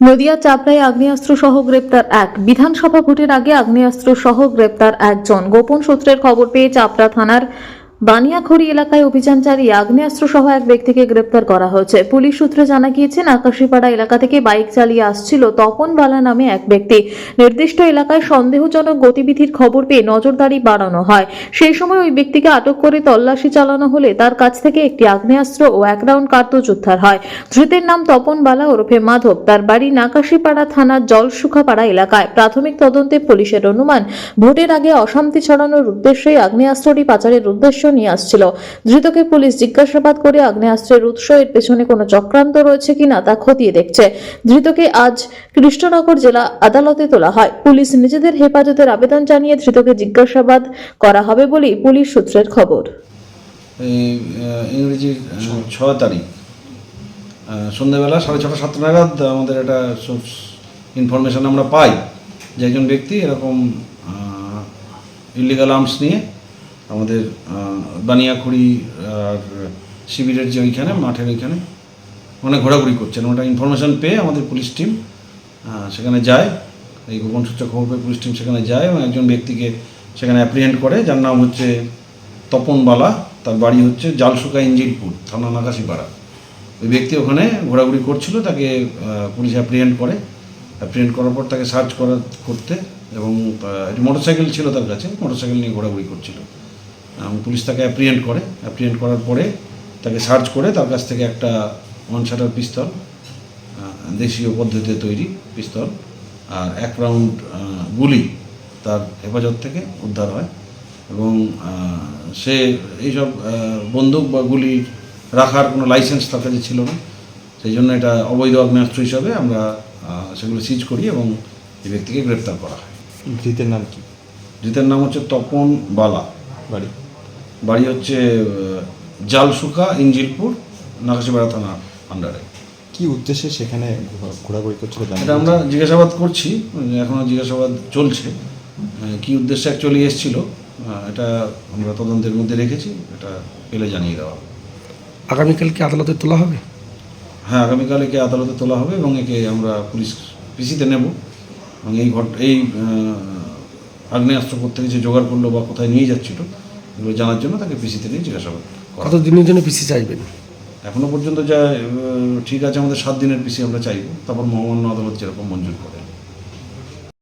নদিয়া চাপড়ায় আগ্নেয়াস্ত্র সহ গ্রেপ্তার এক। বিধানসভা ভোটের আগে আগ্নেয়াস্ত্র সহ গ্রেপ্তার একজন। গোপন সূত্রের খবর পেয়ে চাপড়া থানার বানিয়াখড়ি এলাকায় অভিযান চালিয়ে আগ্নেয়াস্ত্র সহ এক ব্যক্তিকে গ্রেপ্তার করা হয়েছে। পুলিশ সূত্রে জানা গিয়েছে, আকাশীপাড়া এলাকা থেকে বাইক চালিয়ে আসছিল তপন বালা নামে এক ব্যক্তি। নির্দিষ্ট এলাকায় সন্দেহজনক গতিবিধির খবর পেয়ে নজরদারি বাড়ানো হয়। সেই সময় ওই ব্যক্তিকে আটক করে তল্লাশি চালানো হলে তার কাছ থেকে একটি আগ্নেয়াস্ত্র ও 1 রাউন্ড কার্তুজ উদ্ধার হয়। ধৃতের নাম তপন বালা ওরফে মাধব। তার বাড়ি নাকাশীপাড়া থানার জলসুখাপাড়া এলাকায়। প্রাথমিক তদন্তে পুলিশের অনুমান, ভোটের আগে অশান্তি ছড়ানোর উদ্দেশ্যে আগ্নেয়াস্ত্রটি পাচারের উদ্দেশ্য নিয়ে আসছিল। ধৃতকে পুলিশ জিজ্ঞাসাবাদ করে আগ্নেয়াস্ত্রের উৎস, এর পেছনে কোনো চক্রান্ত রয়েছে কিনা তা খতিয়ে দেখছে। ধৃতকে আজ কৃষ্ণনগর জেলা আদালতে তোলা হয়। পুলিশ নিজেদের হেফাজতের আবেদন জানিয়ে ধৃতকে জিজ্ঞাসাবাদ করা হবে বলেই পুলিশ সূত্রের খবর। ইংরেজির 6 তারিখ সন্ধ্যাবেলা 6:30-7 নাগাদ আমাদের একটা সোর্স ইনফরমেশান আমরা পাই যে একজন ব্যক্তি এরকম ইলিগাল আর্মস নিয়ে আমাদের বানিয়াখড়ি আর শিবিরের যে ওইখানে মাঠের ওইখানে অনেক ঘোরাঘুরি করছেন। ওটা ইনফরমেশান পেয়ে আমাদের পুলিশ টিম সেখানে যায়। এই গোপন সূত্রে খবর পেয়ে পুলিশ টিম সেখানে যায় এবং একজন ব্যক্তিকে সেখানে অ্যাপ্রিহেন্ড করে, যার নাম হচ্ছে তপন বালা। তার বাড়ি হচ্ছে জালসুকা ইঞ্জিলপুর, থানা নাকাশীপাড়া। ওই ব্যক্তি ওখানে ঘোরাঘুরি করছিল, তাকে পুলিশ অ্যাপ্রিহেন্ড করে। অ্যাপ্রিহেন্ড করার পর তাকে সার্চ করতে এবং একটি মোটরসাইকেল ছিল তার কাছে, মোটরসাইকেল নিয়ে ঘোরাঘুরি করছিল। পুলিশ তাকে অ্যাপ্রিহেন্ড করে। অ্যাপ্রিহেন্ড করার পরে তাকে সার্চ করে তার কাছ থেকে একটা 1 শাটার পিস্তল, দেশীয় পদ্ধতিতে তৈরি পিস্তল, আর 1 রাউন্ড গুলি তার হেফাজত থেকে উদ্ধার হয়। এবং সে এইসব বন্দুক বা গুলি রাখার কোনো লাইসেন্স তার কাছে ছিল না। সেই জন্য এটা অবৈধ আগ্নেয়াস্ত্র হিসাবে আমরা সেগুলো সিজ করি এবং এই ব্যক্তিকে গ্রেপ্তার করা হয়। ধৃতের নাম কি? ধৃতের নাম হচ্ছে তপন বালা। বাড়ি হচ্ছে জালসুকা ইঞ্জিলপুর, নাকাশীপাড়া থানার আন্ডারে। কি উদ্দেশ্যে সেখানে ঘোরাঘুরি করছিল? এটা আমরা জিজ্ঞাসাবাদ করছি, এখনও জিজ্ঞাসাবাদ চলছে। কি উদ্দেশ্যে অ্যাকচুয়ালি এসেছিল এটা আমরা তদন্তের মধ্যে রেখেছি, এটা পেলে জানিয়ে দেওয়া হবে। আগামীকাল কি আদালতে তোলা হবে? হ্যাঁ, আগামীকাল একে আদালতে তোলা হবে এবং একে আমরা পুলিশ পিসিতে নেব এবং এই আগ্নেয়াস্ত্র কোত্থেকে যে জোগাড় করলো বা কোথায় নিয়ে যাচ্ছিল এগুলো জানার জন্য তাকে পিসিতে নিয়ে জিজ্ঞাসাবাদ করা। কত দিনের জন্য পিসি চাইবেন? এখনও পর্যন্ত যা ঠিক আছে, আমাদের 7 দিনের পিসি আমরা চাইব, তারপর মহামান্য আদালত যেরকম মঞ্জুর করে।